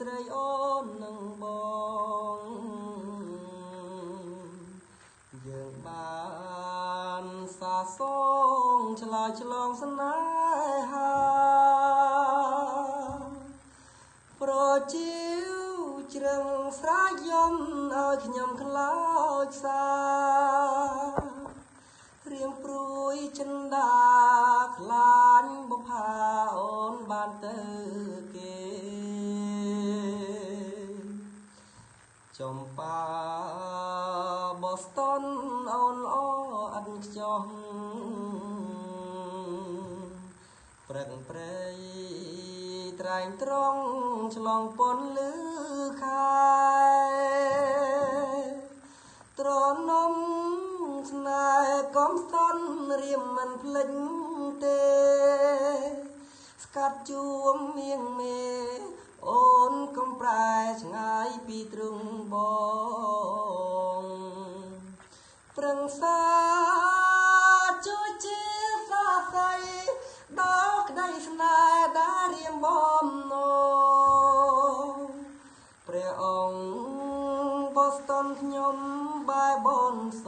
ស្រីអូននឹងបងយើងបានសាសងឆ្លើយឆ្លងស្នេហាប្រជីវជ្រឹងស្រែកយំឲ្យខ្ញុំខ្លោចសារៀងព្រួយចិនដាខ្លាញ់បុផាអូនបានទៅគេចំប៉ាបូស្តុនអូនល្អអត់ខ្ចោះព្រឹកព្រៃត្រែងត្រង់ឆ្លងពន់លឺខែត្រនំស្នេហ៍កំសត់រៀមមិនភ្លេចទេស្កាត់ជួមមៀងមេអូនកំប្រែឆ្ងាយពីទ្រង់បងប្រឹងសាជួយជាសាស័យដល់ក្តីស្នេហ៍ដែលរៀមបំណងព្រះអង្គបោះស្ទន់ខ្ញុំបែបនស